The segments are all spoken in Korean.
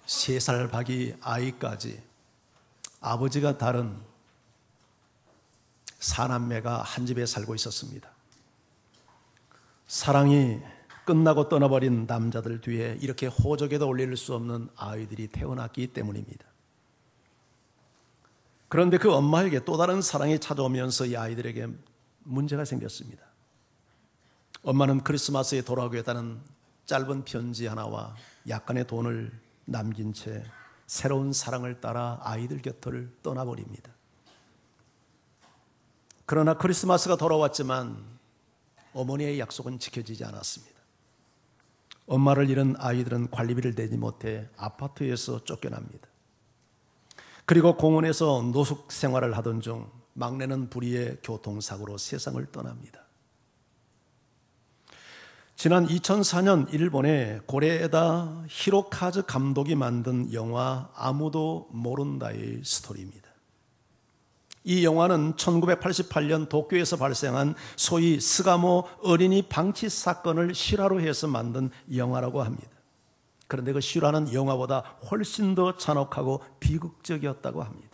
3살 박이 아이까지 아버지가 다른 4남매가 한 집에 살고 있었습니다. 사랑이 끝나고 떠나버린 남자들 뒤에 이렇게 호적에도 올릴 수 없는 아이들이 태어났기 때문입니다. 그런데 그 엄마에게 또 다른 사랑이 찾아오면서 이 아이들에게 문제가 생겼습니다. 엄마는 크리스마스에 돌아오겠다는 짧은 편지 하나와 약간의 돈을 남긴 채 새로운 사랑을 따라 아이들 곁을 떠나버립니다. 그러나 크리스마스가 돌아왔지만 어머니의 약속은 지켜지지 않았습니다. 엄마를 잃은 아이들은 관리비를 내지 못해 아파트에서 쫓겨납니다. 그리고 공원에서 노숙 생활을 하던 중 막내는 불의의 교통사고로 세상을 떠납니다. 지난 2004년 일본의 고레에다 히로카즈 감독이 만든 영화 아무도 모른다의 스토리입니다. 이 영화는 1988년 도쿄에서 발생한 소위 스가모 어린이 방치 사건을 실화로 해서 만든 영화라고 합니다. 그런데 그 실화는 영화보다 훨씬 더 잔혹하고 비극적이었다고 합니다.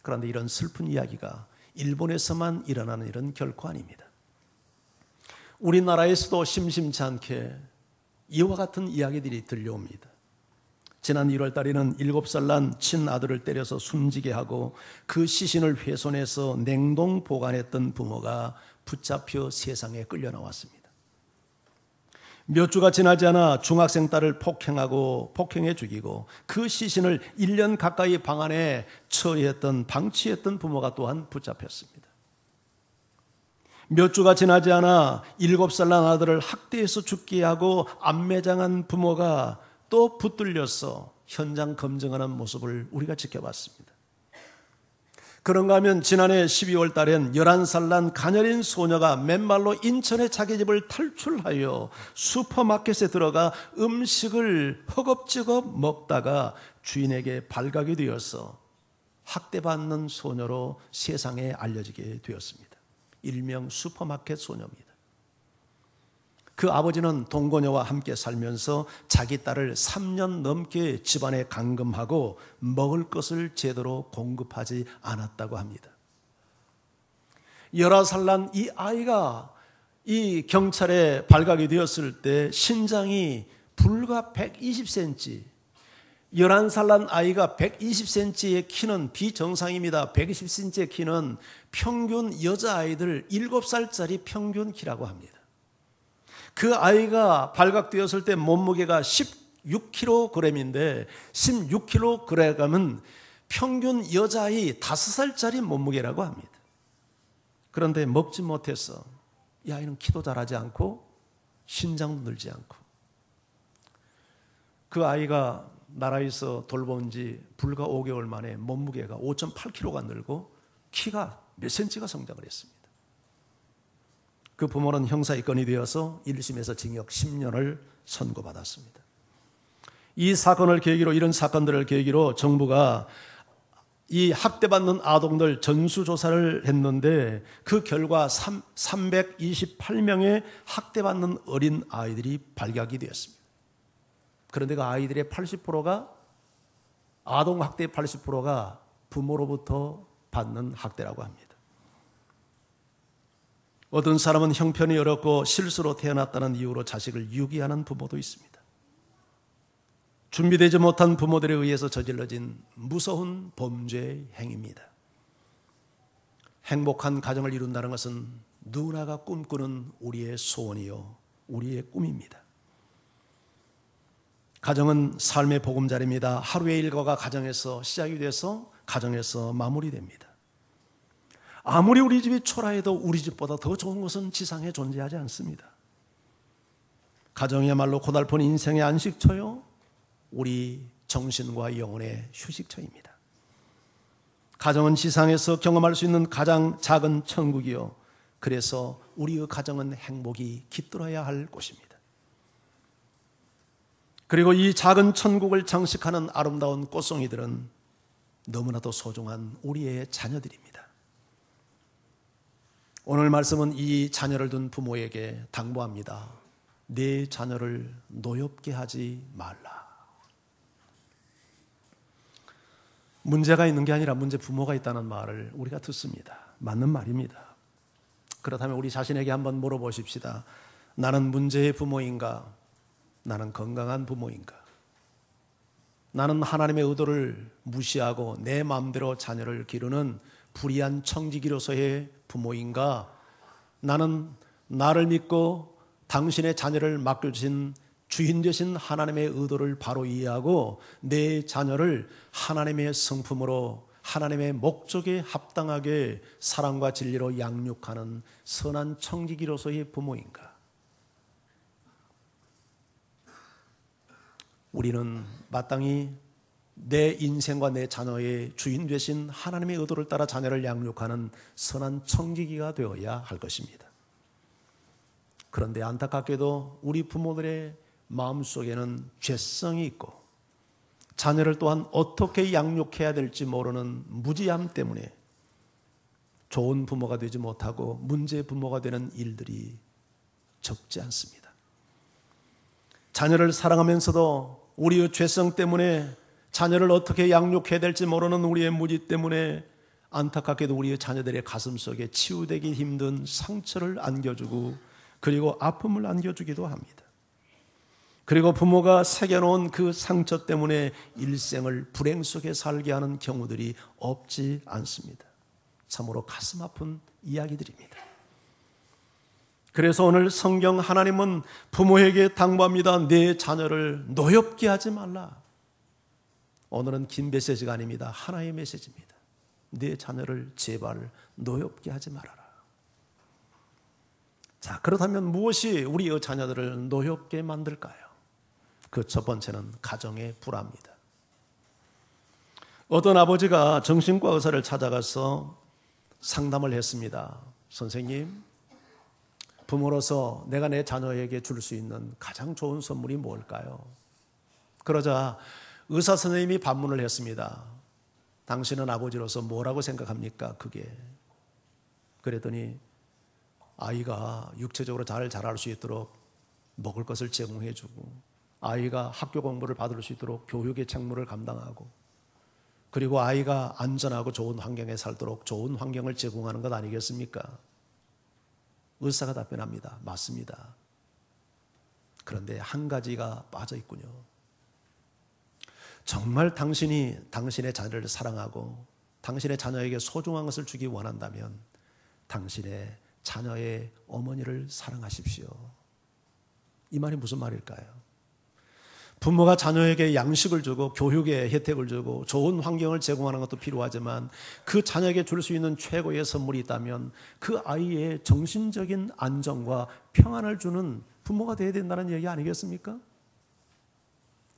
그런데 이런 슬픈 이야기가 일본에서만 일어나는 일은 결코 아닙니다. 우리나라에서도 심심치 않게 이와 같은 이야기들이 들려옵니다. 지난 1월 달에는 7살 난 친아들을 때려서 숨지게 하고 그 시신을 훼손해서 냉동 보관했던 부모가 붙잡혀 세상에 끌려 나왔습니다. 몇 주가 지나지 않아 중학생 딸을 폭행해 죽이고 그 시신을 1년 가까이 방 안에 방치했던 부모가 또한 붙잡혔습니다. 몇 주가 지나지 않아 7살 난 아들을 학대해서 죽게 하고 암매장한 부모가 또 붙들려서 현장 검증하는 모습을 우리가 지켜봤습니다. 그런가 하면 지난해 12월 달엔 11살 난 가녀린 소녀가 맨발로 인천의 자기 집을 탈출하여 슈퍼마켓에 들어가 음식을 허겁지겁 먹다가 주인에게 발각이 되어서 학대받는 소녀로 세상에 알려지게 되었습니다. 일명 슈퍼마켓 소녀입니다. 그 아버지는 동거녀와 함께 살면서 자기 딸을 3년 넘게 집안에 감금하고 먹을 것을 제대로 공급하지 않았다고 합니다. 11살 난 이 아이가 이 경찰에 발각이 되었을 때 신장이 불과 120cm, 11살 난 아이가 120cm의 키는 비정상입니다. 120cm의 키는 평균 여자아이들 7살짜리 평균 키라고 합니다. 그 아이가 발각되었을 때 몸무게가 16kg인데 16kg은 평균 여자아이 5살짜리 몸무게라고 합니다. 그런데 먹지 못해서 이 아이는 키도 자라지 않고 신장도 늘지 않고 그 아이가 나라에서 돌본 지 불과 5개월 만에 몸무게가 5.8kg가 늘고 키가 몇 센치가 성장을 했습니다. 그 부모는 형사 입건이 되어서 1심에서 징역 10년을 선고받았습니다. 이 사건을 계기로 이런 사건들을 계기로 정부가 이 학대받는 아동들 전수조사를 했는데 그 결과 328명의 학대받는 어린 아이들이 발각이 되었습니다. 그런데 그 아이들의 80%가 아동학대의 80%가 부모로부터 받는 학대라고 합니다. 어떤 사람은 형편이 어렵고 실수로 태어났다는 이유로 자식을 유기하는 부모도 있습니다. 준비되지 못한 부모들에 의해서 저질러진 무서운 범죄의 행위입니다. 행복한 가정을 이룬다는 것은 누구나가 꿈꾸는 우리의 소원이요 우리의 꿈입니다. 가정은 삶의 보금자리입니다. 하루의 일과가 가정에서 시작이 돼서 가정에서 마무리됩니다. 아무리 우리 집이 초라해도 우리 집보다 더 좋은 것은 지상에 존재하지 않습니다. 가정이야말로 고달픈 인생의 안식처요 우리 정신과 영혼의 휴식처입니다. 가정은 지상에서 경험할 수 있는 가장 작은 천국이요 그래서 우리의 가정은 행복이 깃들어야 할 곳입니다. 그리고 이 작은 천국을 장식하는 아름다운 꽃송이들은 너무나도 소중한 우리의 자녀들입니다. 오늘 말씀은 이 자녀를 둔 부모에게 당부합니다. 내 자녀를 노엽게 하지 말라. 문제가 있는 게 아니라 문제 부모가 있다는 말을 우리가 듣습니다. 맞는 말입니다. 그렇다면 우리 자신에게 한번 물어보십시다. 나는 문제의 부모인가? 나는 건강한 부모인가? 나는 하나님의 의도를 무시하고 내 마음대로 자녀를 기르는 불의한 청지기로서의 부모인가? 나는 나를 믿고 당신의 자녀를 맡겨주신 주인 되신 하나님의 의도를 바로 이해하고 내 자녀를 하나님의 성품으로 하나님의 목적에 합당하게 사랑과 진리로 양육하는 선한 청지기로서의 부모인가? 우리는 마땅히 내 인생과 내 자녀의 주인 되신 하나님의 의도를 따라 자녀를 양육하는 선한 청지기가 되어야 할 것입니다. 그런데 안타깝게도 우리 부모들의 마음속에는 죄성이 있고 자녀를 또한 어떻게 양육해야 될지 모르는 무지함 때문에 좋은 부모가 되지 못하고 문제 부모가 되는 일들이 적지 않습니다. 자녀를 사랑하면서도 우리의 죄성 때문에 자녀를 어떻게 양육해야 될지 모르는 우리의 무지 때문에 안타깝게도 우리의 자녀들의 가슴 속에 치유되기 힘든 상처를 안겨주고 그리고 아픔을 안겨주기도 합니다. 그리고 부모가 새겨놓은 그 상처 때문에 일생을 불행 속에 살게 하는 경우들이 없지 않습니다. 참으로 가슴 아픈 이야기들입니다. 그래서 오늘 성경 하나님은 부모에게 당부합니다. 내 자녀를 노엽게 하지 말라. 오늘은 긴 메시지가 아닙니다. 하나의 메시지입니다. 내 자녀를 제발 노엽게 하지 말아라. 자, 그렇다면 무엇이 우리의 자녀들을 노엽게 만들까요? 그 첫 번째는 가정의 불화입니다. 어떤 아버지가 정신과 의사를 찾아가서 상담을 했습니다. 선생님, 부모로서 내가 내 자녀에게 줄 수 있는 가장 좋은 선물이 뭘까요? 그러자 의사 선생님이 반문을 했습니다. 당신은 아버지로서 뭐라고 생각합니까? 그게. 그랬더니 아이가 육체적으로 잘 자랄 수 있도록 먹을 것을 제공해주고 아이가 학교 공부를 받을 수 있도록 교육의 책무를 감당하고 그리고 아이가 안전하고 좋은 환경에 살도록 좋은 환경을 제공하는 것 아니겠습니까? 의사가 답변합니다. 맞습니다. 그런데 한 가지가 빠져 있군요. 정말 당신이 당신의 자녀를 사랑하고 당신의 자녀에게 소중한 것을 주기 원한다면 당신의 자녀의 어머니를 사랑하십시오. 이 말이 무슨 말일까요? 부모가 자녀에게 양식을 주고 교육의 혜택을 주고 좋은 환경을 제공하는 것도 필요하지만 그 자녀에게 줄 수 있는 최고의 선물이 있다면 그 아이의 정신적인 안정과 평안을 주는 부모가 되어야 된다는 얘기 아니겠습니까?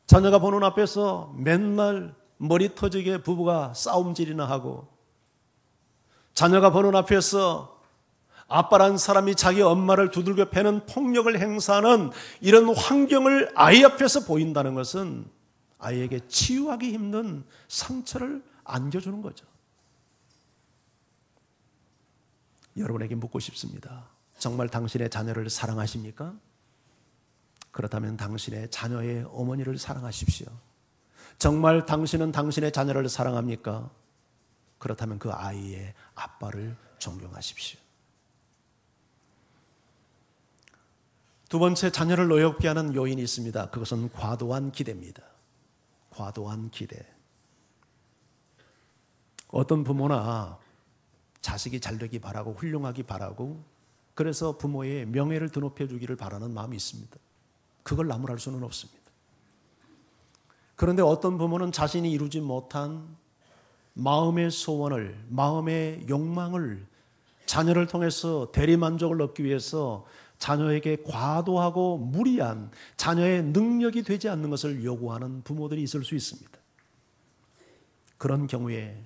자녀가 보는 앞에서 맨날 머리 터지게 부부가 싸움질이나 하고 자녀가 보는 앞에서 아빠란 사람이 자기 엄마를 두들겨 패는 폭력을 행사하는 이런 환경을 아이 앞에서 보인다는 것은 아이에게 치유하기 힘든 상처를 안겨주는 거죠. 여러분에게 묻고 싶습니다. 정말 당신의 자녀를 사랑하십니까? 그렇다면 당신의 자녀의 어머니를 사랑하십시오. 정말 당신은 당신의 자녀를 사랑합니까? 그렇다면 그 아이의 아빠를 존경하십시오. 두 번째, 자녀를 노엽게 하는 요인이 있습니다. 그것은 과도한 기대입니다. 과도한 기대. 어떤 부모나 자식이 잘 되기 바라고 훌륭하기 바라고 그래서 부모의 명예를 드높여 주기를 바라는 마음이 있습니다. 그걸 나무랄 수는 없습니다. 그런데 어떤 부모는 자신이 이루지 못한 마음의 소원을, 마음의 욕망을 자녀를 통해서 대리만족을 얻기 위해서 자녀에게 과도하고 무리한 자녀의 능력이 되지 않는 것을 요구하는 부모들이 있을 수 있습니다. 그런 경우에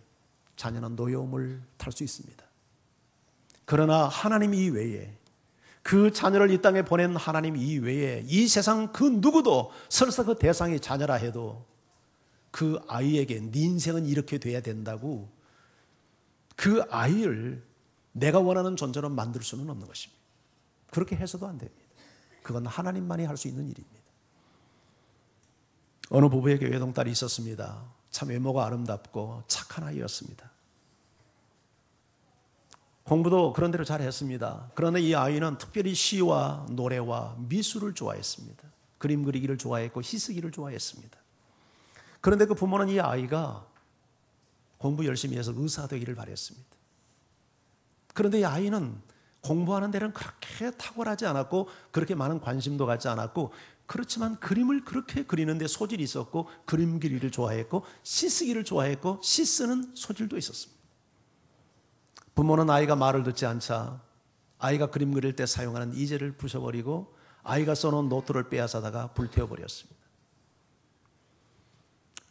자녀는 노여움을 탈 수 있습니다. 그러나 하나님 이외에 그 자녀를 이 땅에 보낸 하나님 이외에 이 세상 그 누구도 설사 그 대상이 자녀라 해도 그 아이에게 네 인생은 이렇게 돼야 된다고 그 아이를 내가 원하는 존재로 만들 수는 없는 것입니다. 그렇게 해서도 안 됩니다. 그건 하나님만이 할 수 있는 일입니다. 어느 부부에게 외동딸이 있었습니다. 참 외모가 아름답고 착한 아이였습니다. 공부도 그런 대로 잘했습니다. 그러나 이 아이는 특별히 시와 노래와 미술을 좋아했습니다. 그림 그리기를 좋아했고 시쓰기를 좋아했습니다. 그런데 그 부모는 이 아이가 공부 열심히 해서 의사 되기를 바랬습니다. 그런데 이 아이는 공부하는 데는 그렇게 탁월하지 않았고 그렇게 많은 관심도 갖지 않았고, 그렇지만 그림을 그렇게 그리는데 소질이 있었고 그림 그리기를 좋아했고 시쓰기를 좋아했고 시쓰는 소질도 있었습니다. 부모는 아이가 말을 듣지 않자 아이가 그림 그릴 때 사용하는 이젤을 부셔버리고 아이가 써놓은 노트를 빼앗아다가 불태워버렸습니다.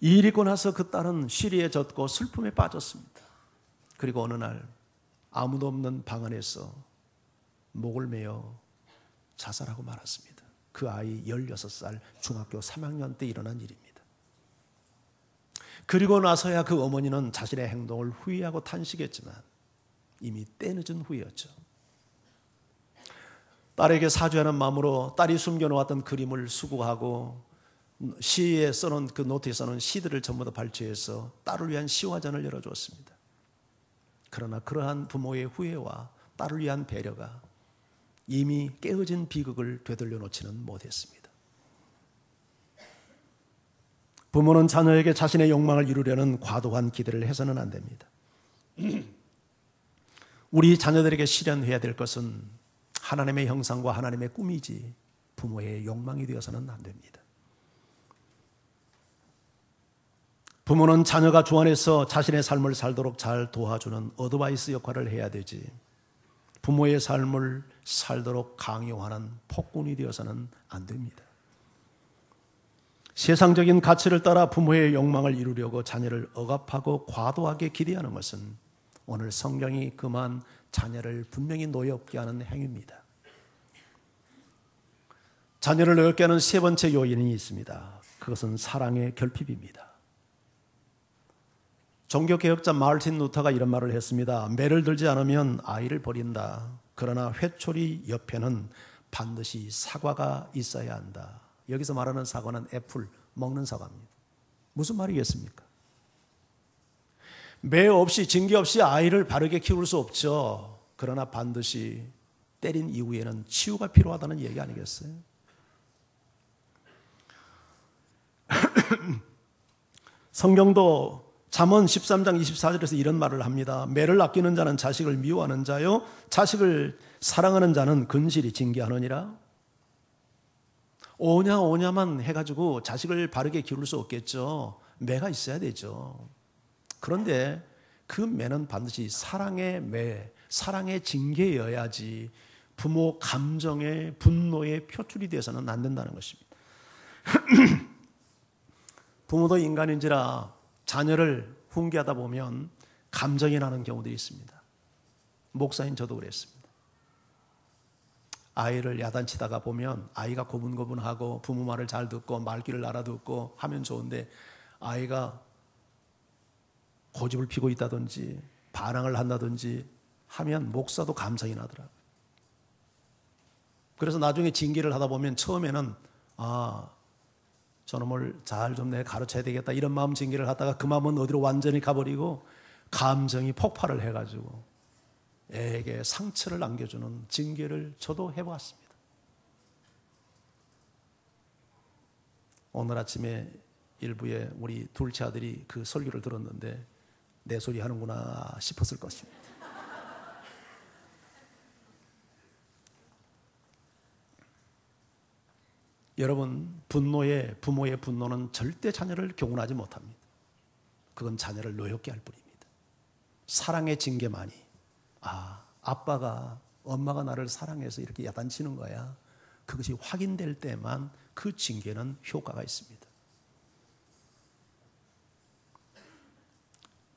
이 일 있고 나서 그 딸은 시리에 젖고 슬픔에 빠졌습니다. 그리고 어느 날 아무도 없는 방 안에서 목을 메어 자살하고 말았습니다. 그 아이 16살 중학교 3학년 때 일어난 일입니다. 그리고 나서야 그 어머니는 자신의 행동을 후회하고 탄식했지만 이미 때늦은 후였죠. 딸에게 사죄하는 마음으로 딸이 숨겨놓았던 그림을 수거하고 시에 써놓은 그 노트에 써놓은 시들을 전부 다 발췌해서 딸을 위한 시화전을 열어주었습니다. 그러나 그러한 부모의 후회와 딸을 위한 배려가 이미 깨어진 비극을 되돌려 놓지는 못했습니다. 부모는 자녀에게 자신의 욕망을 이루려는 과도한 기대를 해서는 안 됩니다. 우리 자녀들에게 실현해야 될 것은 하나님의 형상과 하나님의 꿈이지 부모의 욕망이 되어서는 안 됩니다. 부모는 자녀가 주안에서 자신의 삶을 살도록 잘 도와주는 어드바이스 역할을 해야 되지 부모의 삶을 살도록 강요하는 폭군이 되어서는 안 됩니다. 세상적인 가치를 따라 부모의 욕망을 이루려고 자녀를 억압하고 과도하게 기대하는 것은 오늘 성경이 금한 자녀를 분명히 노엽게 하는 행위입니다. 자녀를 노엽게 하는 세 번째 요인이 있습니다. 그것은 사랑의 결핍입니다. 종교개혁자 마르틴 루터가 이런 말을 했습니다. 매를 들지 않으면 아이를 버린다. 그러나 회초리 옆에는 반드시 사과가 있어야 한다. 여기서 말하는 사과는 애플, 먹는 사과입니다. 무슨 말이겠습니까? 매 없이, 징계 없이 아이를 바르게 키울 수 없죠. 그러나 반드시 때린 이후에는 치유가 필요하다는 얘기 아니겠어요? 성경도 잠언 13장 24절에서 이런 말을 합니다. 매를 아끼는 자는 자식을 미워하는 자요, 자식을 사랑하는 자는 근실이 징계하느니라. 오냐만 해가지고 자식을 바르게 기를 수 없겠죠. 매가 있어야 되죠. 그런데 그 매는 반드시 사랑의 매, 사랑의 징계여야지 부모 감정의 분노의 표출이 돼서는 안 된다는 것입니다. 부모도 인간인지라 자녀를 훈계하다 보면 감정이 나는 경우들이 있습니다. 목사인 저도 그랬습니다. 아이를 야단치다가 보면 아이가 고분고분하고 부모 말을 잘 듣고 말귀를 알아듣고 하면 좋은데 아이가 고집을 피고 있다든지 반항을 한다든지 하면 목사도 감정이 나더라고요. 그래서 나중에 징계를 하다 보면 처음에는 저놈을 잘 좀 내가 가르쳐야 되겠다 이런 마음 징계를 하다가 그 마음은 어디로 완전히 가버리고 감정이 폭발을 해가지고 애에게 상처를 남겨주는 징계를 저도 해보았습니다. 오늘 아침에 일부에 우리 둘째 아들이 그 설교를 들었는데 내 소리 하는구나 싶었을 것입니다. 여러분, 부모의 분노는 절대 자녀를 교훈하지 못합니다. 그건 자녀를 노엽게 할 뿐입니다. 사랑의 징계만이 아빠가 엄마가 나를 사랑해서 이렇게 야단치는 거야. 그것이 확인될 때만 그 징계는 효과가 있습니다.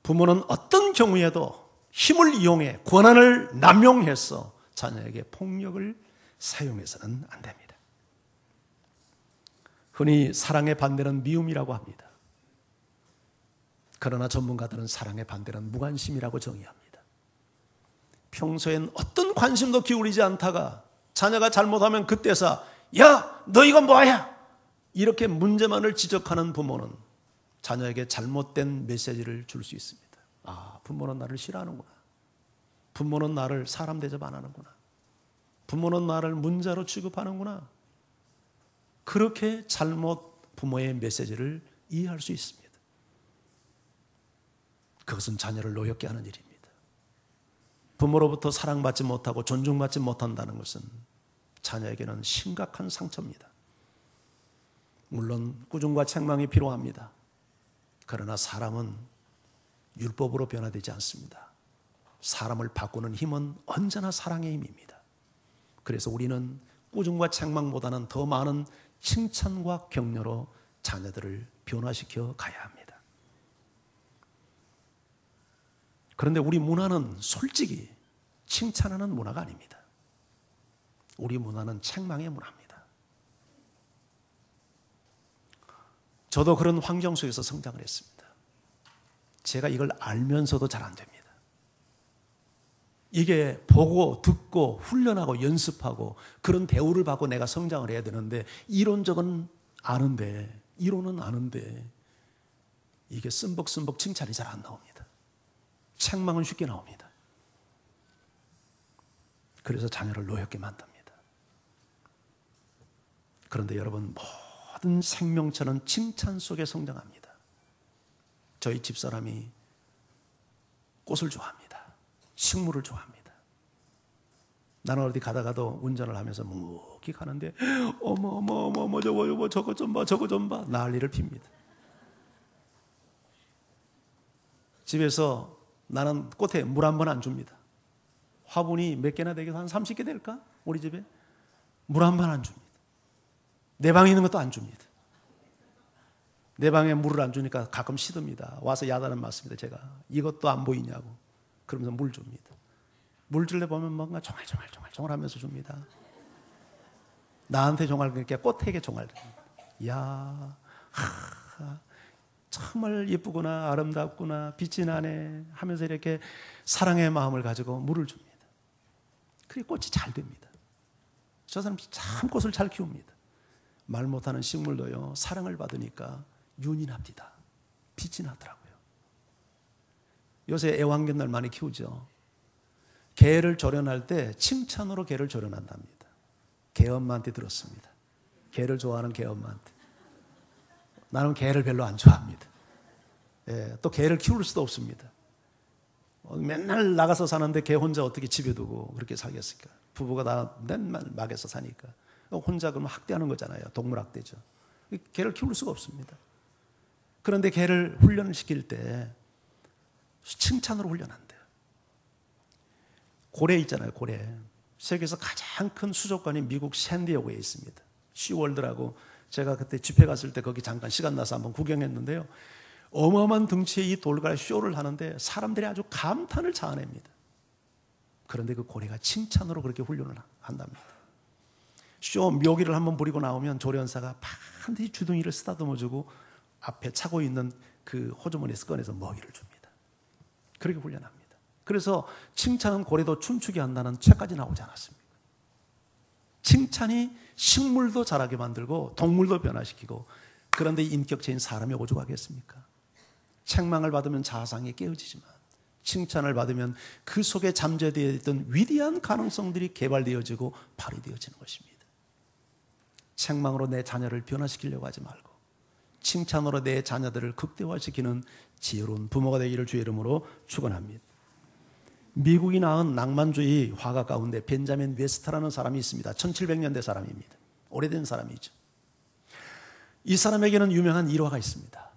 부모는 어떤 경우에도 힘을 이용해 권한을 남용해서 자녀에게 폭력을 사용해서는 안 됩니다. 흔히 사랑의 반대는 미움이라고 합니다. 그러나 전문가들은 사랑의 반대는 무관심이라고 정의합니다. 평소엔 어떤 관심도 기울이지 않다가 자녀가 잘못하면 그때서 야, 너 이건 뭐야? 이렇게 문제만을 지적하는 부모는 자녀에게 잘못된 메시지를 줄 수 있습니다. 아, 부모는 나를 싫어하는구나. 부모는 나를 사람 대접 안 하는구나. 부모는 나를 문자로 취급하는구나. 그렇게 잘못 부모의 메시지를 이해할 수 있습니다. 그것은 자녀를 노엽게 하는 일입니다. 부모로부터 사랑받지 못하고 존중받지 못한다는 것은 자녀에게는 심각한 상처입니다. 물론 꾸중과 책망이 필요합니다. 그러나 사람은 율법으로 변화되지 않습니다. 사람을 바꾸는 힘은 언제나 사랑의 힘입니다. 그래서 우리는 꾸중과 책망보다는 더 많은 칭찬과 격려로 자녀들을 변화시켜 가야 합니다. 그런데 우리 문화는 솔직히 칭찬하는 문화가 아닙니다. 우리 문화는 책망의 문화입니다. 저도 그런 환경 속에서 성장을 했습니다. 제가 이걸 알면서도 잘 안 됩니다. 이게 보고 듣고 훈련하고 연습하고 그런 대우를 받고 내가 성장을 해야 되는데 이론적은 아는데 이론은 아는데 이게 쓴벅쓴벅 칭찬이 잘 안 나옵니다. 책망은 쉽게 나옵니다. 그래서 자녀를 노엽게 만듭니다. 그런데 여러분, 모든 생명체는 칭찬 속에 성장합니다. 저희 집사람이 꽃을 좋아합니다. 식물을 좋아합니다. 나는 어디 가다가도 운전을 하면서 묵묵히 가는데 어머 저거 좀 봐 난리를 핍니다. 집에서 나는 꽃에 물 한 번 안 줍니다. 화분이 몇 개나 되겠어? 한 30개 될까? 우리 집에 물 한 번 안 줍니다. 내 방에 있는 것도 안 줍니다. 내 방에 물을 안 주니까 가끔 시듭니다. 와서 야단을 맞습니다. 제가 이것도 안 보이냐고. 그러면서 물 줍니다. 물 줄래 보면 뭔가 종알종알 하면서 줍니다. 나한테 종알 그러니까 꽃에게 종알. 이야, 정말 예쁘구나, 아름답구나, 빛이 나네 하면서 이렇게 사랑의 마음을 가지고 물을 줍니다. 그게 꽃이 잘 됩니다. 저 사람 참 꽃을 잘 키웁니다. 말 못하는 식물도요, 사랑을 받으니까 윤이 납니다. 빛이 나더라고요. 요새 애완견들 많이 키우죠. 개를 조련할 때 칭찬으로 개를 조련한답니다. 개 엄마한테 들었습니다. 개를 좋아하는 개 엄마한테. 나는 개를 별로 안 좋아합니다. 예, 또 개를 키울 수도 없습니다. 맨날 나가서 사는데 개 혼자 어떻게 집에 두고 그렇게 살겠을까? 부부가 다 맨날 막에서 사니까. 혼자 그러면 학대하는 거잖아요. 동물학대죠. 개를 키울 수가 없습니다. 그런데 개를 훈련을 시킬 때 칭찬으로 훈련한대요. 고래 있잖아요, 고래. 세계에서 가장 큰 수족관이 미국 샌디에고에 있습니다. 시월드라고 제가 그때 집회 갔을 때 거기 잠깐 시간 나서 한번 구경했는데요. 어마어마한 덩치의 이 돌과 쇼를 하는데 사람들이 아주 감탄을 자아냅니다. 그런데 그 고래가 칭찬으로 그렇게 훈련을 한답니다. 쇼 묘기를 한번 부리고 나오면 조련사가 반드시 주둥이를 쓰다듬어주고 앞에 차고 있는 그 호주머니에서 꺼내서 먹이를 줍니다. 그렇게 훈련합니다. 그래서 칭찬은 고래도 춤추게 한다는 책까지 나오지 않았습니까? 칭찬이 식물도 자라게 만들고 동물도 변화시키고, 그런데 인격체인 사람이 오죽하겠습니까? 책망을 받으면 자아상이 깨어지지만 칭찬을 받으면 그 속에 잠재되어 있던 위대한 가능성들이 개발되어지고 발휘되어지는 것입니다. 책망으로 내 자녀를 변화시키려고 하지 말고 칭찬으로 내 자녀들을 극대화시키는 지혜로운 부모가 되기를 주의 이름으로 축원합니다. 미국이 낳은 낭만주의 화가 가운데 벤자민 웨스트라는 사람이 있습니다. 1700년대 사람입니다. 오래된 사람이죠. 이 사람에게는 유명한 일화가 있습니다.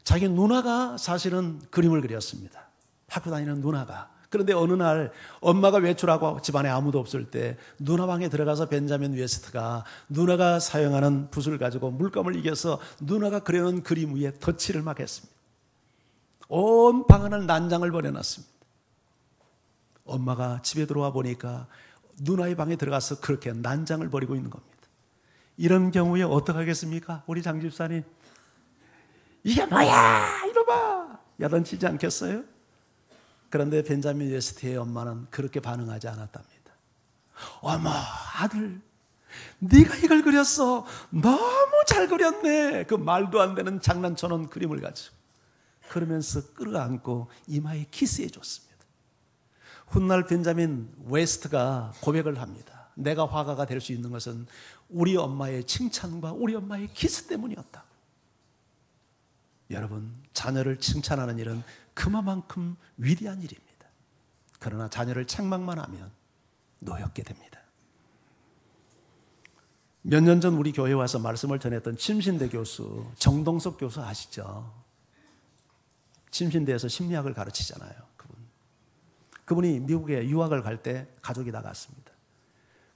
자기 누나가 사실은 그림을 그렸습니다. 학교 다니는 누나가. 그런데 어느 날 엄마가 외출하고 집안에 아무도 없을 때 누나 방에 들어가서 벤자민 웨스트가 누나가 사용하는 붓을 가지고 물감을 이겨서 누나가 그려놓은 그림 위에 덧칠을 막 했습니다. 온 방 안을 난장을 벌여놨습니다. 엄마가 집에 들어와 보니까 누나의 방에 들어가서 그렇게 난장을 벌이고 있는 겁니다. 이런 경우에 어떡하겠습니까? 우리 장 집사님. 이게 뭐야 이놈아, 야단치지 않겠어요? 그런데 벤자민 웨스트의 엄마는 그렇게 반응하지 않았답니다. 어머 아들, 네가 이걸 그렸어. 너무 잘 그렸네. 그 말도 안 되는 장난쳐놓은 그림을 가지고 그러면서 끌어안고 이마에 키스해 줬습니다. 훗날 벤자민 웨스트가 고백을 합니다. 내가 화가가 될 수 있는 것은 우리 엄마의 칭찬과 우리 엄마의 키스 때문이었다. 여러분, 자녀를 칭찬하는 일은 그만큼 위대한 일입니다. 그러나 자녀를 책망만 하면 노엽게 됩니다. 몇 년 전 우리 교회에 와서 말씀을 전했던 침신대 교수 정동석 교수 아시죠? 침신대에서 심리학을 가르치잖아요. 그분이 미국에 유학을 갈 때 가족이 다 갔습니다.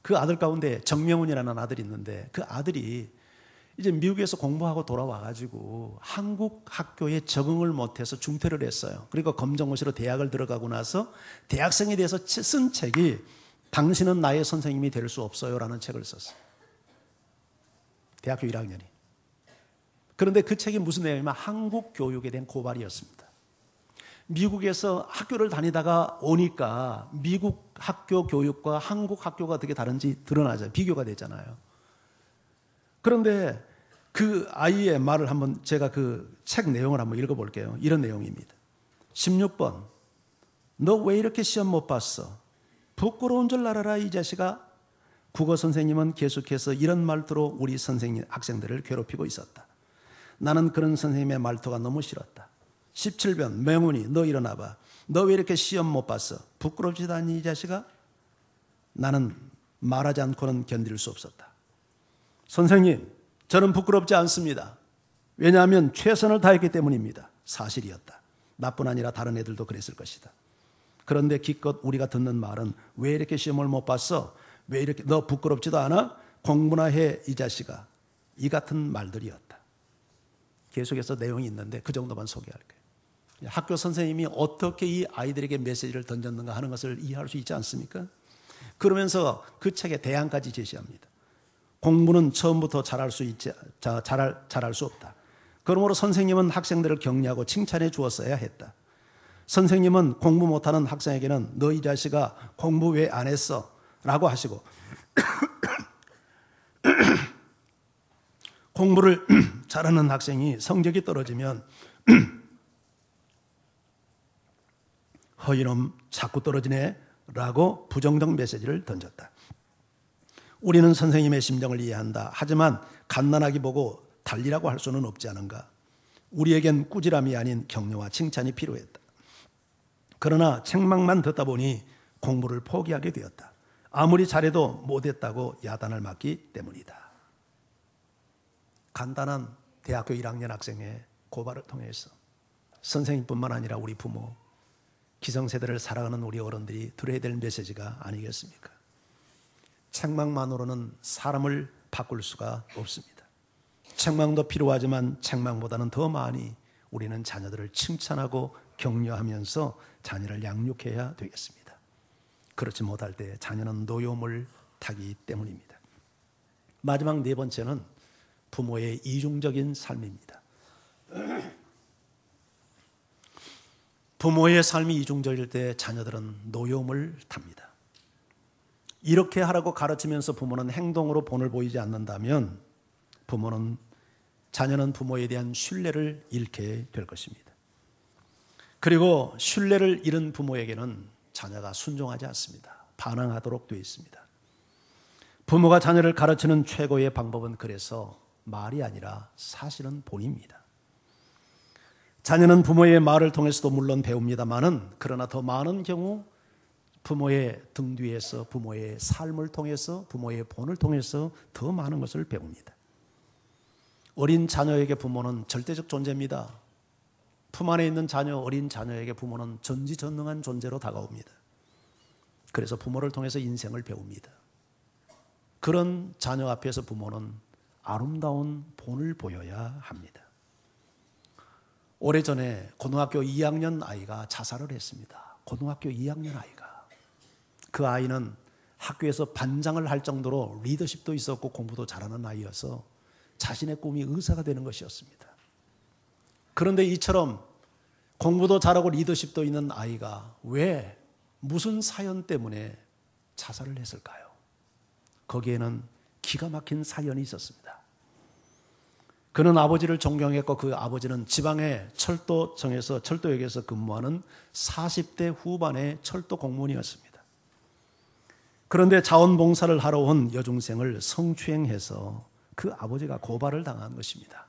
그 아들 가운데 정명훈이라는 아들이 있는데 그 아들이 이제 미국에서 공부하고 돌아와가지고 한국 학교에 적응을 못해서 중퇴를 했어요. 그리고 검정고시로 대학을 들어가고 나서 대학생에 대해서 쓴 책이 당신은 나의 선생님이 될 수 없어요라는 책을 썼어요. 대학교 1학년이. 그런데 그 책이 무슨 내용이냐면 한국 교육에 대한 고발이었습니다. 미국에서 학교를 다니다가 오니까 미국 학교 교육과 한국 학교가 어떻게 다른지 드러나죠. 비교가 되잖아요. 그런데 그 아이의 말을 한번 제가 그 책 내용을 한번 읽어볼게요. 이런 내용입니다. 16번. 너 왜 이렇게 시험 못 봤어? 부끄러운 줄 알아라 이 자식아. 국어 선생님은 계속해서 이런 말투로 우리 학생들을 괴롭히고 있었다. 나는 그런 선생님의 말투가 너무 싫었다. 17번. 명훈이 너 일어나봐. 너 왜 이렇게 시험 못 봤어? 부끄럽지도 않니 이 자식아? 나는 말하지 않고는 견딜 수 없었다. 선생님, 저는 부끄럽지 않습니다. 왜냐하면 최선을 다했기 때문입니다. 사실이었다. 나뿐 아니라 다른 애들도 그랬을 것이다. 그런데 기껏 우리가 듣는 말은 왜 이렇게 시험을 못 봤어? 왜 이렇게 너 부끄럽지도 않아? 공부나 해 이 자식아. 이 같은 말들이었다. 계속해서 내용이 있는데 그 정도만 소개할게요. 학교 선생님이 어떻게 이 아이들에게 메시지를 던졌는가 하는 것을 이해할 수 있지 않습니까? 그러면서 그 책에 대안까지 제시합니다. 공부는 처음부터 잘할 수 없다. 그러므로 선생님은 학생들을 격려하고 칭찬해 주었어야 했다. 선생님은 공부 못하는 학생에게는 너 이 자식아 공부 왜 안 했어? 라고 하시고 공부를 잘하는 학생이 성적이 떨어지면 허이놈 자꾸 떨어지네 라고 부정적 메시지를 던졌다. 우리는 선생님의 심정을 이해한다. 하지만 갓난아기 보고 달리라고 할 수는 없지 않은가. 우리에겐 꾸지람이 아닌 격려와 칭찬이 필요했다. 그러나 책망만 듣다 보니 공부를 포기하게 되었다. 아무리 잘해도 못했다고 야단을 맞기 때문이다. 간단한 대학교 1학년 학생의 고발을 통해서 선생님뿐만 아니라 우리 부모, 기성세대를 살아가는 우리 어른들이 들어야 될 메시지가 아니겠습니까? 책망만으로는 사람을 바꿀 수가 없습니다. 책망도 필요하지만 책망보다는 더 많이 우리는 자녀들을 칭찬하고 격려하면서 자녀를 양육해야 되겠습니다. 그렇지 못할 때 자녀는 노여움을 타기 때문입니다. 마지막 네 번째는 부모의 이중적인 삶입니다. 부모의 삶이 이중적일 때 자녀들은 노여움을 탑니다. 이렇게 하라고 가르치면서 부모는 행동으로 본을 보이지 않는다면 자녀는 부모에 대한 신뢰를 잃게 될 것입니다. 그리고 신뢰를 잃은 부모에게는 자녀가 순종하지 않습니다. 반항하도록 되어 있습니다. 부모가 자녀를 가르치는 최고의 방법은 그래서 말이 아니라 사실은 본입니다. 자녀는 부모의 말을 통해서도 물론 배웁니다만은 그러나 더 많은 경우 부모의 등 뒤에서 부모의 삶을 통해서 부모의 본을 통해서 더 많은 것을 배웁니다. 어린 자녀에게 부모는 절대적 존재입니다. 품 안에 있는 어린 자녀에게 부모는 전지전능한 존재로 다가옵니다. 그래서 부모를 통해서 인생을 배웁니다. 그런 자녀 앞에서 부모는 아름다운 본을 보여야 합니다. 오래전에 고등학교 2학년 아이가 자살을 했습니다. 고등학교 2학년 아이가. 그 아이는 학교에서 반장을 할 정도로 리더십도 있었고 공부도 잘하는 아이여서 자신의 꿈이 의사가 되는 것이었습니다. 그런데 이처럼 공부도 잘하고 리더십도 있는 아이가 왜 무슨 사연 때문에 자살을 했을까요? 거기에는 기가 막힌 사연이 있었습니다. 그는 아버지를 존경했고 그 아버지는 지방의 철도역에서 근무하는 40대 후반의 철도 공무원이었습니다. 그런데 자원봉사를 하러 온 여중생을 성추행해서 그 아버지가 고발을 당한 것입니다.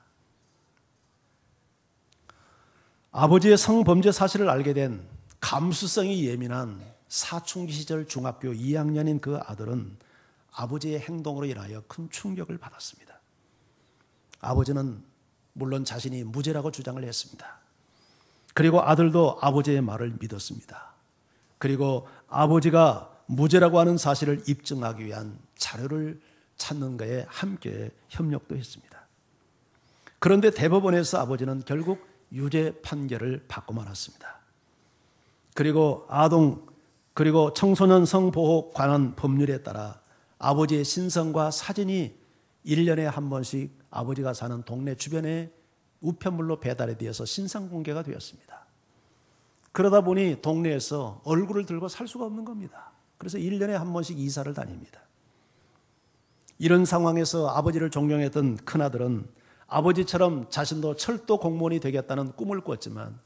아버지의 성범죄 사실을 알게 된 감수성이 예민한 사춘기 시절 중학교 2학년인 그 아들은 아버지의 행동으로 인하여 큰 충격을 받았습니다. 아버지는 물론 자신이 무죄라고 주장을 했습니다. 그리고 아들도 아버지의 말을 믿었습니다. 그리고 아버지가 무죄라고 하는 사실을 입증하기 위한 자료를 찾는 것에 함께 협력도 했습니다. 그런데 대법원에서 아버지는 결국 유죄 판결을 받고 말았습니다. 그리고 청소년 성보호 관한 법률에 따라 아버지의 신성과 사진이 1년에 한 번씩 아버지가 사는 동네 주변에 우편물로 배달이 되어서 신상 공개가 되었습니다. 그러다 보니 동네에서 얼굴을 들고 살 수가 없는 겁니다. 그래서 1년에 한 번씩 이사를 다닙니다. 이런 상황에서 아버지를 존경했던 큰아들은 아버지처럼 자신도 철도 공무원이 되겠다는 꿈을 꿨지만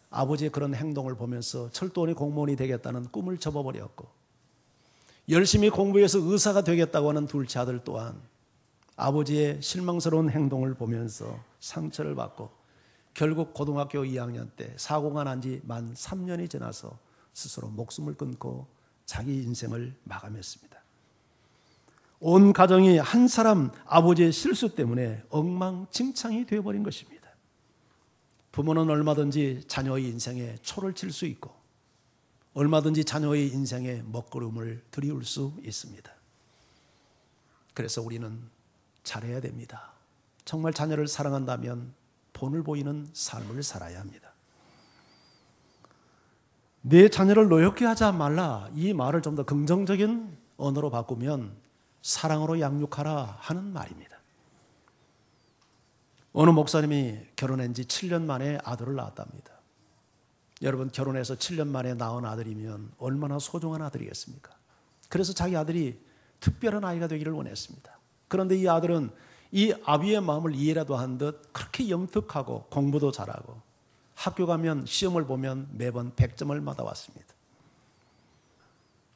아버지의 그런 행동을 보면서 철도원이 공무원이 되겠다는 꿈을 접어버렸고, 열심히 공부해서 의사가 되겠다고 하는 둘째 아들 또한 아버지의 실망스러운 행동을 보면서 상처를 받고 결국 고등학교 2학년 때 사고가 난 지 만 3년이 지나서 스스로 목숨을 끊고 자기 인생을 마감했습니다. 온 가정이 한 사람 아버지의 실수 때문에 엉망진창이 되어버린 것입니다. 부모는 얼마든지 자녀의 인생에 초를 칠 수 있고 얼마든지 자녀의 인생에 먹구름을 들이울 수 있습니다. 그래서 우리는 잘해야 됩니다. 정말 자녀를 사랑한다면 본을 보이는 삶을 살아야 합니다. 내 자녀를 노엽게 하자 말라, 이 말을 좀 더 긍정적인 언어로 바꾸면 사랑으로 양육하라 하는 말입니다. 어느 목사님이 결혼한 지 7년 만에 아들을 낳았답니다. 여러분, 결혼해서 7년 만에 낳은 아들이면 얼마나 소중한 아들이겠습니까? 그래서 자기 아들이 특별한 아이가 되기를 원했습니다. 그런데 이 아들은 이 아비의 마음을 이해라도 한 듯 그렇게 영특하고 공부도 잘하고 학교 가면 시험을 보면 매번 100점을 받아왔습니다.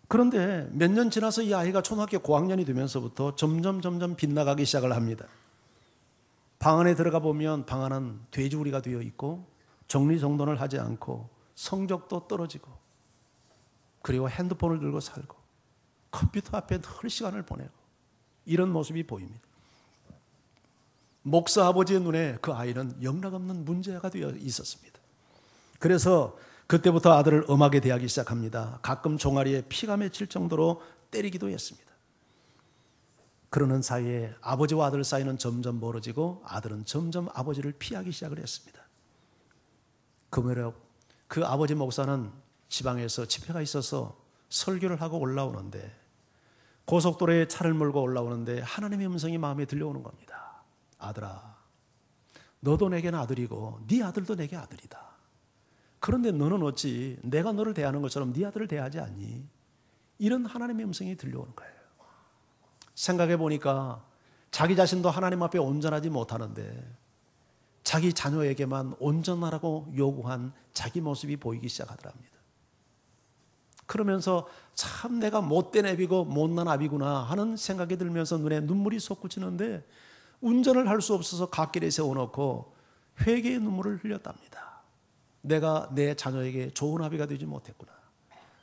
그런데 몇 년 지나서 이 아이가 초등학교 고학년이 되면서부터 점점 빗나가기 시작을 합니다. 방 안에 들어가 보면 방 안은 돼지우리가 되어 있고 정리정돈을 하지 않고 성적도 떨어지고 그리고 핸드폰을 들고 살고 컴퓨터 앞에 늘 시간을 보내고 이런 모습이 보입니다. 목사 아버지의 눈에 그 아이는 영락없는 문제가 되어 있었습니다. 그래서 그때부터 아들을 엄하게 대하기 시작합니다. 가끔 종아리에 피가 맺힐 정도로 때리기도 했습니다. 그러는 사이에 아버지와 아들 사이는 점점 멀어지고 아들은 점점 아버지를 피하기 시작을 했습니다. 그 무렵 그 아버지 목사는 지방에서 집회가 있어서 설교를 하고 올라오는데 고속도로에 차를 몰고 올라오는데 하나님의 음성이 마음에 들려오는 겁니다. 아들아, 너도 내게는 아들이고 네 아들도 내게 아들이다. 그런데 너는 어찌 내가 너를 대하는 것처럼 네 아들을 대하지 않니? 이런 하나님의 음성이 들려오는 거예요. 생각해 보니까 자기 자신도 하나님 앞에 온전하지 못하는데 자기 자녀에게만 온전하라고 요구한 자기 모습이 보이기 시작하더랍니다. 그러면서 참 내가 못된 애비고 못난 아비구나 하는 생각이 들면서 눈에 눈물이 솟구치는데 운전을 할 수 없어서 갓길에 세워놓고 회개의 눈물을 흘렸답니다. 내가 내 자녀에게 좋은 아비가 되지 못했구나.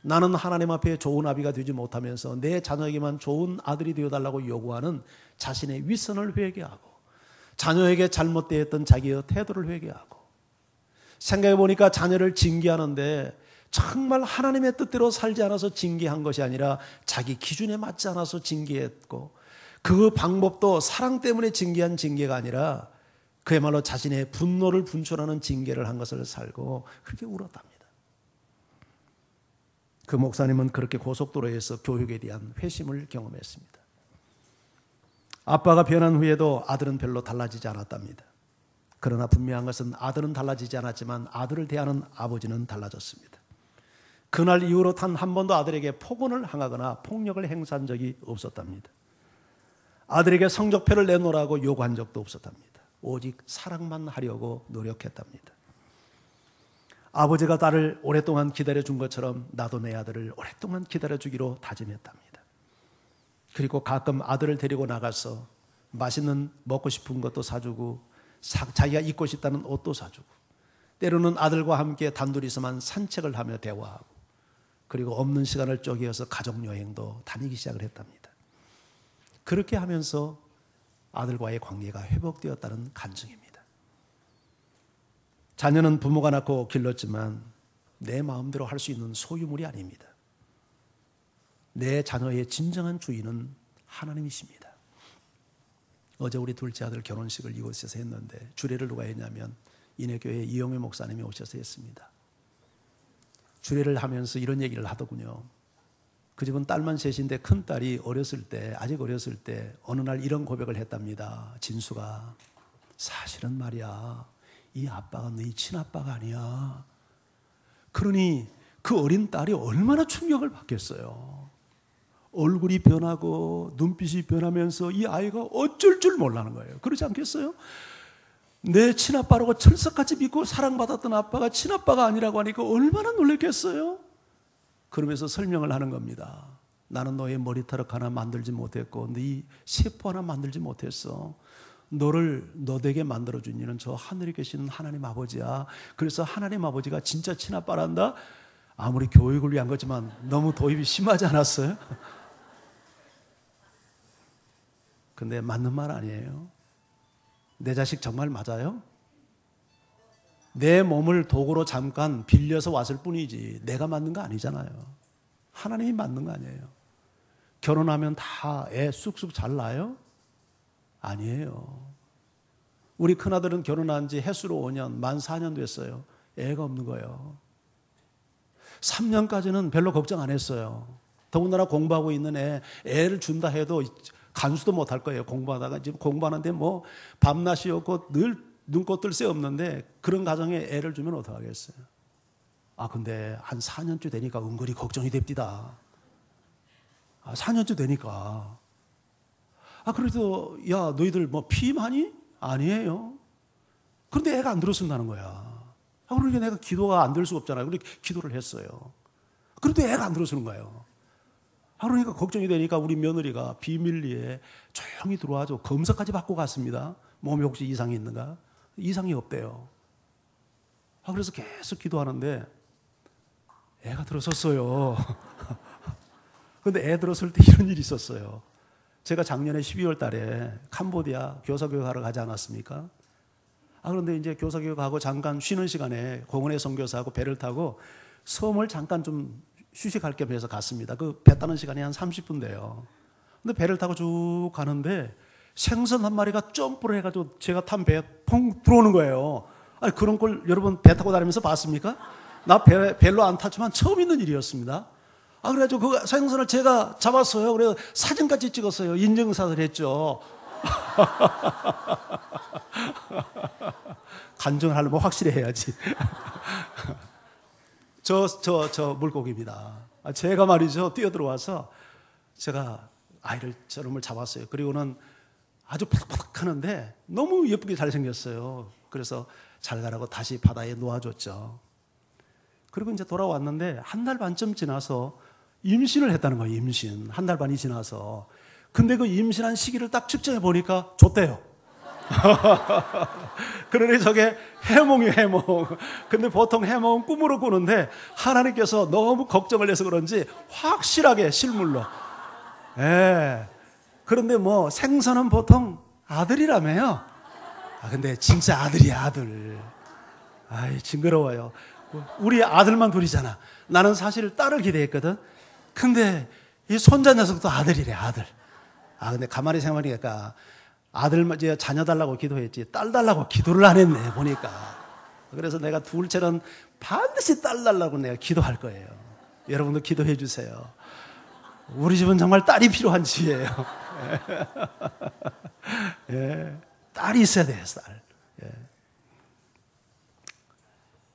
나는 하나님 앞에 좋은 아비가 되지 못하면서 내 자녀에게만 좋은 아들이 되어달라고 요구하는 자신의 위선을 회개하고 자녀에게 잘못되었던 자기의 태도를 회개하고 생각해 보니까 자녀를 징계하는데 정말 하나님의 뜻대로 살지 않아서 징계한 것이 아니라 자기 기준에 맞지 않아서 징계했고 그 방법도 사랑 때문에 징계한 징계가 아니라 그야말로 자신의 분노를 분출하는 징계를 한 것을 살고 그렇게 울었답니다. 그 목사님은 그렇게 고속도로에서 교육에 대한 회심을 경험했습니다. 아빠가 변한 후에도 아들은 별로 달라지지 않았답니다. 그러나 분명한 것은 아들은 달라지지 않았지만 아들을 대하는 아버지는 달라졌습니다. 그날 이후로 단 한 번도 아들에게 폭언을 행하거나 폭력을 행사한 적이 없었답니다. 아들에게 성적표를 내놓으라고 요구한 적도 없었답니다. 오직 사랑만 하려고 노력했답니다. 아버지가 딸을 오랫동안 기다려준 것처럼 나도 내 아들을 오랫동안 기다려주기로 다짐했답니다. 그리고 가끔 아들을 데리고 나가서 맛있는 먹고 싶은 것도 사주고 자기가 입고 싶다는 옷도 사주고, 때로는 아들과 함께 단둘이서만 산책을 하며 대화하고, 그리고 없는 시간을 쪼개어서 가족여행도 다니기 시작을 했답니다. 그렇게 하면서 아들과의 관계가 회복되었다는 간증입니다. 자녀는 부모가 낳고 길렀지만 내 마음대로 할 수 있는 소유물이 아닙니다. 내 자녀의 진정한 주인은 하나님이십니다. 어제 우리 둘째 아들 결혼식을 이곳에서 했는데 주례를 누가 했냐면 인해교회 이영회 목사님이 오셔서 했습니다. 주례를 하면서 이런 얘기를 하더군요. 그 집은 딸만 셋인데 큰딸이 아직 어렸을 때 어느 날 이런 고백을 했답니다. 진수가, 사실은 말이야, 이 아빠가 네 친아빠가 아니야. 그러니 그 어린 딸이 얼마나 충격을 받겠어요. 얼굴이 변하고 눈빛이 변하면서 이 아이가 어쩔 줄 몰라는 거예요. 그러지 않겠어요? 내 친아빠라고 철석같이 믿고 사랑받았던 아빠가 친아빠가 아니라고 하니까 얼마나 놀랐겠어요? 그러면서 설명을 하는 겁니다. 나는 너의 머리카락 하나 만들지 못했고 네 세포 하나 만들지 못했어. 너를 너되게 만들어준 이는 저 하늘에 계신 하나님 아버지야. 그래서 하나님 아버지가 진짜 친아빠란다. 아무리 교육을 위한 거지만 너무 도입이 심하지 않았어요? 근데 맞는 말 아니에요? 내 자식 정말 맞아요? 내 몸을 도구로 잠깐 빌려서 왔을 뿐이지 내가 맞는 거 아니잖아요. 하나님이 맞는 거 아니에요. 결혼하면 다 애 쑥쑥 잘 낳아요? 아니에요. 우리 큰아들은 결혼한 지 해수로 5년, 만 4년 됐어요. 애가 없는 거예요. 3년까지는 별로 걱정 안 했어요. 더군다나 공부하고 있는 애를 준다 해도 간수도 못 할 거예요. 공부하다가 지금 공부하는데 뭐 밤낮이었고 늘 눈꽃 뜰 새 없는데 그런 가정에 애를 주면 어떡하겠어요. 근데 한 4년쯤 되니까 은근히 걱정이 됩니다. 4년쯤 되니까. 그래도 야 너희들 뭐 피임하니? 아니에요. 그런데 애가 안 들어선다는 거야. 그러니까 내가 기도가 안 될 수가 없잖아요. 그러니까 기도를 했어요. 그래도 애가 안 들어서는 거예요. 그러니까 걱정이 되니까 우리 며느리가 비밀리에 조용히 들어와서 검사까지 받고 갔습니다. 몸에 혹시 이상이 있는가? 이상이 없대요. 그래서 계속 기도하는데 애가 들어섰어요. 그런데 애 들었을 때 이런 일이 있었어요. 제가 작년에 12월 달에 캄보디아 교사교육하러 가지 않았습니까? 그런데 이제 교사교육하고 잠깐 쉬는 시간에 공원에 선교사하고 배를 타고 섬을 잠깐 좀 휴식할 겸 해서 갔습니다. 그 배 타는 시간이 한 30분 돼요. 근데 배를 타고 쭉 가는데 생선 한 마리가 점프를 해가지고 제가 탄 배에 퐁 들어오는 거예요. 그런 걸 여러분 배 타고 다니면서 봤습니까? 나 별로 안 탔지만 처음 있는 일이었습니다. 그래가지고 그 생선을 제가 잡았어요. 그래서 사진까지 찍었어요. 인증사를 했죠. 간증을 하려면 확실히 해야지. 저 물고기입니다. 제가 말이죠. 뛰어들어와서 제가 저놈을 잡았어요. 그리고는 아주 팍팍 하는데 너무 예쁘게 잘생겼어요. 그래서 잘 가라고 다시 바다에 놓아줬죠. 그리고 이제 돌아왔는데 한 달 반쯤 지나서 임신을 했다는 거예요. 임신. 한 달 반이 지나서. 근데 그 임신한 시기를 딱 측정해 보니까 줬대요. 그러니 저게 해몽이에요, 해몽. 근데 보통 해몽은 꿈으로 꾸는데 하나님께서 너무 걱정을 해서 그런지 확실하게 실물로. 그런데 뭐 생선은 보통 아들이라며요. 근데 진짜 아들이야, 아들. 징그러워요. 우리 아들만 둘이잖아. 나는 사실 딸을 기대했거든. 근데 이 손자 녀석도 아들이래, 아들. 근데 가만히 생각하니까 아들 자녀 달라고 기도했지 딸 달라고 기도를 안 했네 보니까. 그래서 내가 둘째는 반드시 딸 달라고 내가 기도할 거예요. 여러분도 기도해 주세요. 우리 집은 정말 딸이 필요한 집이에요. 딸이 있어야 돼요, 딸.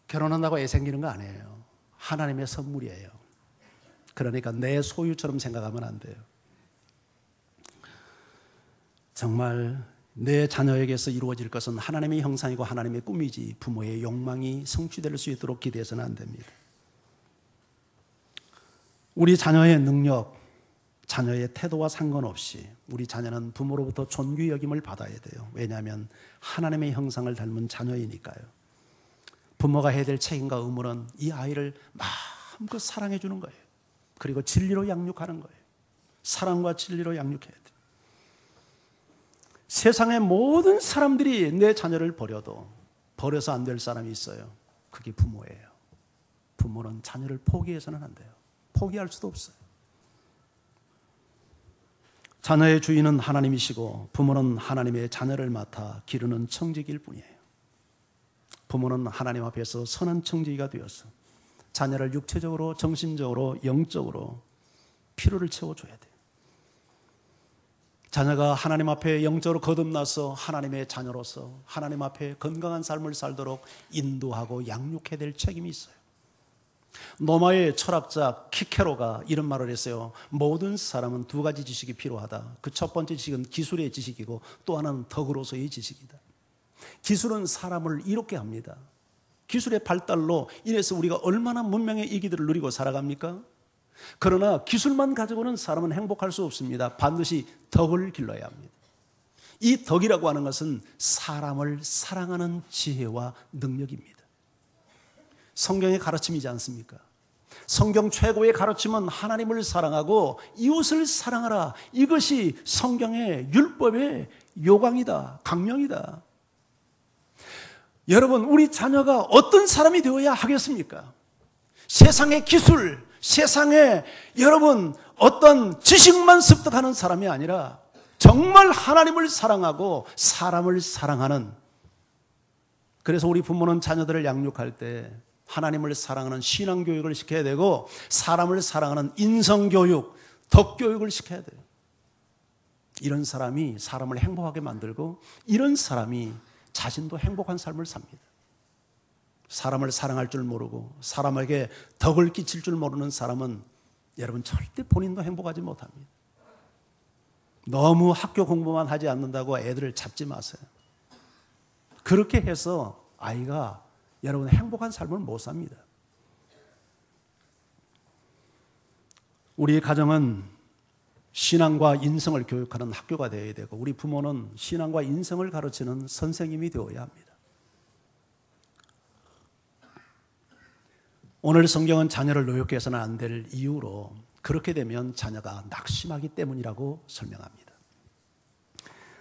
결혼한다고 애 생기는 거 아니에요. 하나님의 선물이에요. 그러니까 내 소유처럼 생각하면 안 돼요. 정말 내 자녀에게서 이루어질 것은 하나님의 형상이고 하나님의 꿈이지 부모의 욕망이 성취될 수 있도록 기대해서는 안 됩니다. 우리 자녀의 능력, 자녀의 태도와 상관없이 우리 자녀는 부모로부터 존귀 여김을 받아야 돼요. 왜냐하면 하나님의 형상을 닮은 자녀이니까요. 부모가 해야 될 책임과 의무는 이 아이를 마음껏 사랑해 주는 거예요. 그리고 진리로 양육하는 거예요. 사랑과 진리로 양육해야 돼요. 세상의 모든 사람들이 내 자녀를 버려도 버려서 안 될 사람이 있어요. 그게 부모예요. 부모는 자녀를 포기해서는 안 돼요. 포기할 수도 없어요. 자녀의 주인은 하나님이시고 부모는 하나님의 자녀를 맡아 기르는 청지기일 뿐이에요. 부모는 하나님 앞에서 선한 청지기가 되어서 자녀를 육체적으로, 정신적으로, 영적으로 필요를 채워줘야 돼요. 자녀가 하나님 앞에 영적으로 거듭나서 하나님의 자녀로서 하나님 앞에 건강한 삶을 살도록 인도하고 양육해야 될 책임이 있어요. 로마의 철학자 키케로가 이런 말을 했어요. 모든 사람은 두 가지 지식이 필요하다. 그 첫 번째 지식은 기술의 지식이고 또 하나는 덕으로서의 지식이다. 기술은 사람을 이롭게 합니다. 기술의 발달로 인해서 우리가 얼마나 문명의 이기들을 누리고 살아갑니까? 그러나 기술만 가지고는 사람은 행복할 수 없습니다. 반드시 덕을 길러야 합니다. 이 덕이라고 하는 것은 사람을 사랑하는 지혜와 능력입니다. 성경의 가르침이지 않습니까? 성경 최고의 가르침은 하나님을 사랑하고 이웃을 사랑하라. 이것이 성경의 율법의 요강이다, 강령이다. 여러분, 우리 자녀가 어떤 사람이 되어야 하겠습니까? 세상의 기술, 세상에 여러분 어떤 지식만 습득하는 사람이 아니라 정말 하나님을 사랑하고 사람을 사랑하는, 그래서 우리 부모는 자녀들을 양육할 때 하나님을 사랑하는 신앙교육을 시켜야 되고 사람을 사랑하는 인성교육, 덕교육을 시켜야 돼요. 이런 사람이 사람을 행복하게 만들고 이런 사람이 자신도 행복한 삶을 삽니다. 사람을 사랑할 줄 모르고 사람에게 덕을 끼칠 줄 모르는 사람은 여러분 절대 본인도 행복하지 못합니다. 너무 학교 공부만 하지 않는다고 애들을 잡지 마세요. 그렇게 해서 아이가 여러분 행복한 삶을 못 삽니다. 우리 가정은 신앙과 인성을 교육하는 학교가 되어야 되고 우리 부모는 신앙과 인성을 가르치는 선생님이 되어야 합니다. 오늘 성경은 자녀를 노엽게 해서는 안 될 이유로 그렇게 되면 자녀가 낙심하기 때문이라고 설명합니다.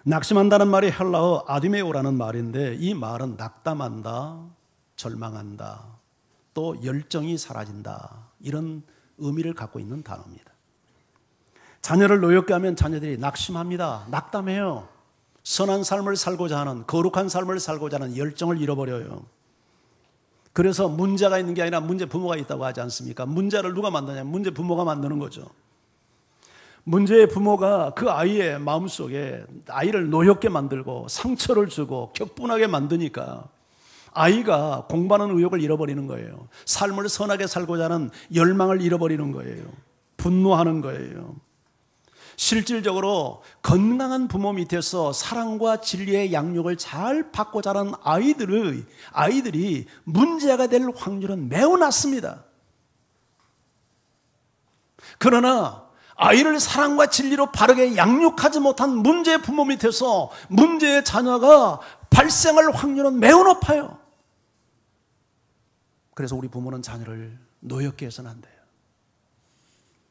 낙심한다는 말이 헬라어 아디메오라는 말인데 이 말은 낙담한다, 절망한다, 또 열정이 사라진다 이런 의미를 갖고 있는 단어입니다. 자녀를 노엽게 하면 자녀들이 낙심합니다. 낙담해요. 선한 삶을 살고자 하는, 거룩한 삶을 살고자 하는 열정을 잃어버려요. 그래서 문제가 있는 게 아니라 문제 부모가 있다고 하지 않습니까? 문제를 누가 만드냐? 문제 부모가 만드는 거죠. 문제의 부모가 그 아이의 마음속에 아이를 노엽게 만들고 상처를 주고 격분하게 만드니까 아이가 공부하는 의욕을 잃어버리는 거예요. 삶을 선하게 살고자 하는 열망을 잃어버리는 거예요. 분노하는 거예요. 실질적으로 건강한 부모 밑에서 사랑과 진리의 양육을 잘 받고 자란 아이들이 문제가 될 확률은 매우 낮습니다. 그러나 아이를 사랑과 진리로 바르게 양육하지 못한 문제의 부모 밑에서 문제의 자녀가 발생할 확률은 매우 높아요. 그래서 우리 부모는 자녀를 노엽게 해서는 안 돼요.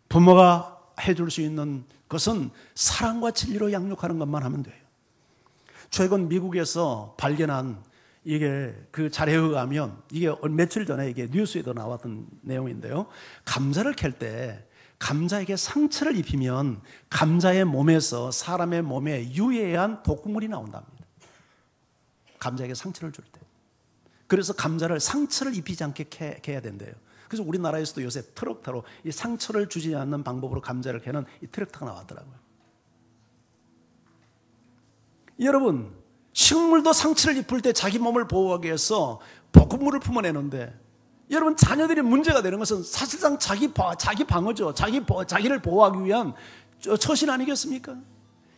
부모가 해줄 수 있는 것은 사랑과 진리로 양육하는 것만 하면 돼요. 최근 미국에서 발견한 이게 그 자료에 의하면 이게 며칠 전에 이게 뉴스에도 나왔던 내용인데요. 감자를 캘 때 감자에게 상처를 입히면 감자의 몸에서 사람의 몸에 유해한 독극물이 나온답니다. 감자에게 상처를 줄 때. 그래서 감자를 상처를 입히지 않게 캐야 된대요. 그래서 우리나라에서도 요새 트랙터로 이 상처를 주지 않는 방법으로 감자를 캐는 이 트랙터가 나왔더라고요. 여러분, 식물도 상처를 입을 때 자기 몸을 보호하기 위해서 독극물을 품어내는데 여러분 자녀들이 문제가 되는 것은 사실상 자기 방어죠. 자기를 보호하기 위한 처신 아니겠습니까?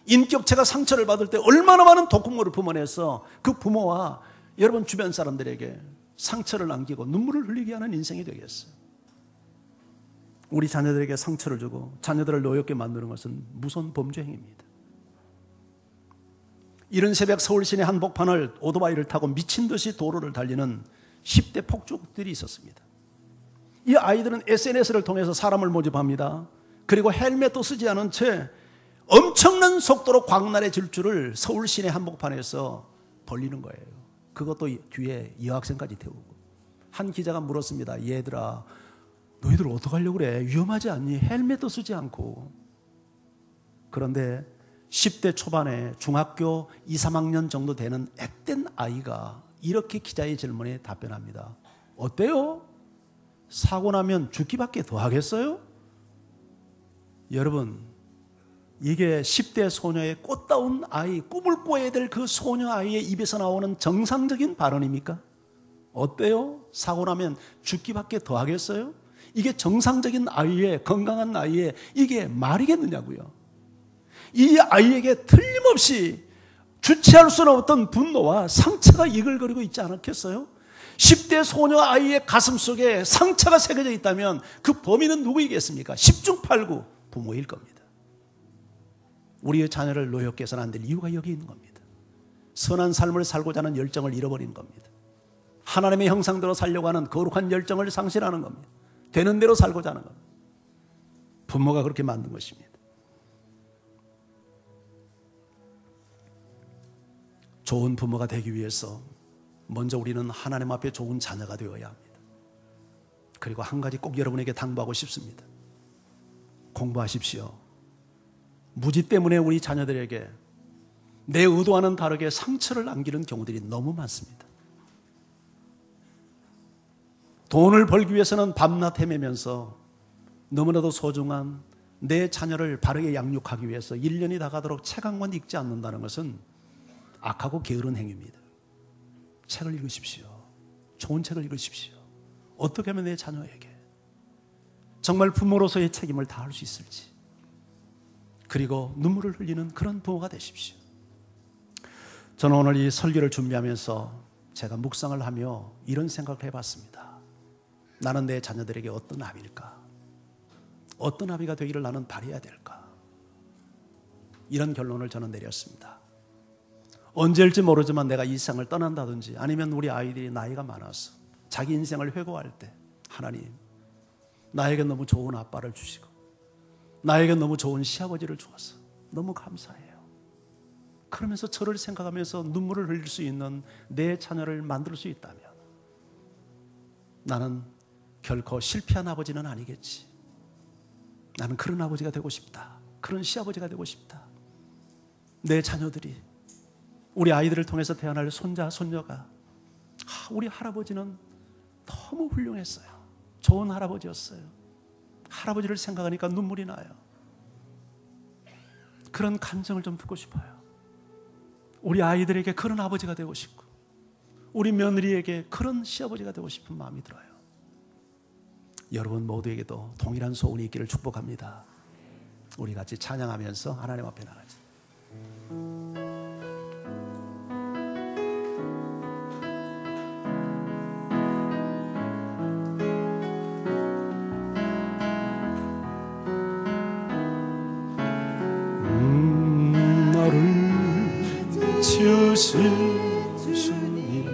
인격체가 상처를 받을 때 얼마나 많은 독극물을 품어내서 그 부모와 여러분 주변 사람들에게 상처를 남기고 눈물을 흘리게 하는 인생이 되겠어요. 우리 자녀들에게 상처를 주고 자녀들을 노엽게 만드는 것은 무서운 범죄 행위입니다. 이른 새벽 서울 시내 한복판을 오토바이를 타고 미친 듯이 도로를 달리는 10대 폭주들이 있었습니다. 이 아이들은 SNS를 통해서 사람을 모집합니다. 그리고 헬멧도 쓰지 않은 채 엄청난 속도로 광란의 질주를 서울 시내 한복판에서 벌리는 거예요. 그것도 뒤에 여학생까지 태우고. 한 기자가 물었습니다. 얘들아, 너희들 어떡하려고 그래? 위험하지 않니? 헬멧도 쓰지 않고. 그런데 10대 초반에 중학교 2, 3학년 정도 되는 앳된 아이가 이렇게 기자의 질문에 답변합니다. 어때요? 사고 나면 죽기밖에 더 하겠어요? 여러분, 이게 10대 소녀의 꽃다운 아이, 꿈을 꿔야 될 그 소녀 아이의 입에서 나오는 정상적인 발언입니까? 어때요? 사고 나면 죽기밖에 더 하겠어요? 이게 정상적인 아이의, 건강한 아이의 이게 말이겠느냐고요. 이 아이에게 틀림없이 주체할 수는 없던 분노와 상처가 이글거리고 있지 않았겠어요? 10대 소녀 아이의 가슴 속에 상처가 새겨져 있다면 그 범인은 누구이겠습니까? 10중 8구 부모일 겁니다. 우리의 자녀를 노엽게 해서는 안 될 이유가 여기 있는 겁니다. 선한 삶을 살고자 하는 열정을 잃어버리는 겁니다. 하나님의 형상대로 살려고 하는 거룩한 열정을 상실하는 겁니다. 되는 대로 살고자 하는 겁니다. 부모가 그렇게 만든 것입니다. 좋은 부모가 되기 위해서 먼저 우리는 하나님 앞에 좋은 자녀가 되어야 합니다. 그리고 한 가지 꼭 여러분에게 당부하고 싶습니다. 공부하십시오. 무지 때문에 우리 자녀들에게 내 의도와는 다르게 상처를 남기는 경우들이 너무 많습니다. 돈을 벌기 위해서는 밤낮 헤매면서 너무나도 소중한 내 자녀를 바르게 양육하기 위해서 1년이 다 가도록 책 한 권 읽지 않는다는 것은 악하고 게으른 행위입니다. 책을 읽으십시오. 좋은 책을 읽으십시오. 어떻게 하면 내 자녀에게 정말 부모로서의 책임을 다할 수 있을지, 그리고 눈물을 흘리는 그런 부모가 되십시오. 저는 오늘 이 설교를 준비하면서 제가 묵상을 하며 이런 생각을 해봤습니다. 나는 내 자녀들에게 어떤 아비일까? 어떤 아비가 되기를 나는 바라야 될까? 이런 결론을 저는 내렸습니다. 언제일지 모르지만 내가 이 세상을 떠난다든지 아니면 우리 아이들이 나이가 많아서 자기 인생을 회고할 때, 하나님, 나에게 너무 좋은 아빠를 주시고 나에게 너무 좋은 시아버지를 주어서 너무 감사해요. 그러면서 저를 생각하면서 눈물을 흘릴 수 있는 내 자녀를 만들 수 있다면 나는 결코 실패한 아버지는 아니겠지. 나는 그런 아버지가 되고 싶다. 그런 시아버지가 되고 싶다. 내 자녀들이, 우리 아이들을 통해서 태어날 손자, 손녀가 우리 할아버지는 너무 훌륭했어요. 좋은 할아버지였어요. 할아버지를 생각하니까 눈물이 나요. 그런 감정을 좀 듣고 싶어요. 우리 아이들에게 그런 아버지가 되고 싶고 우리 며느리에게 그런 시아버지가 되고 싶은 마음이 들어요. 여러분 모두에게도 동일한 소원이 있기를 축복합니다. 우리 같이 찬양하면서 하나님 앞에 나가자. 나를 지으신 주님,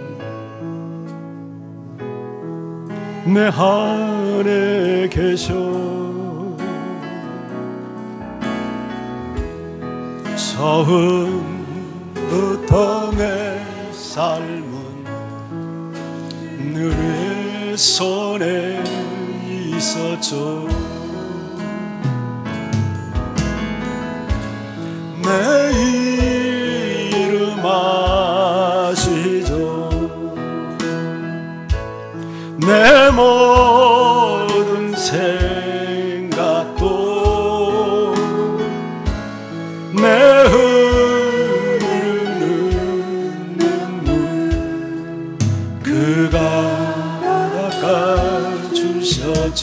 내 안에 계셔 처음부터 내 삶은 늘 손에 있었죠. 내 이름 아시죠. 내 모든 생각도 내 흐르는 눈물 그가 닦아주셨죠.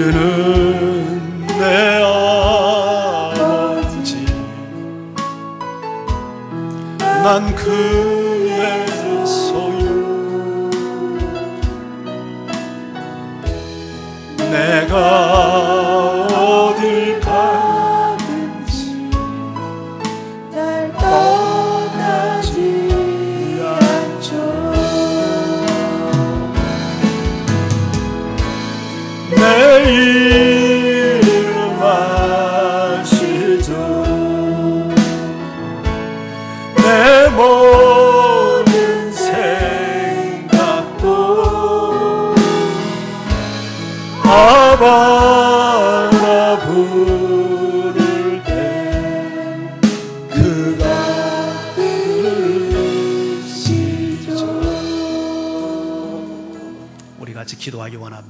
그는 내 아버지 난 그의 소유 내가 어딜 가든지 날 떠나지 않죠. 내 이름 아시죠 내 모든 생각도 아바라 부를 때 그가 들으시죠. 우리 같이 기도하기 원합니다.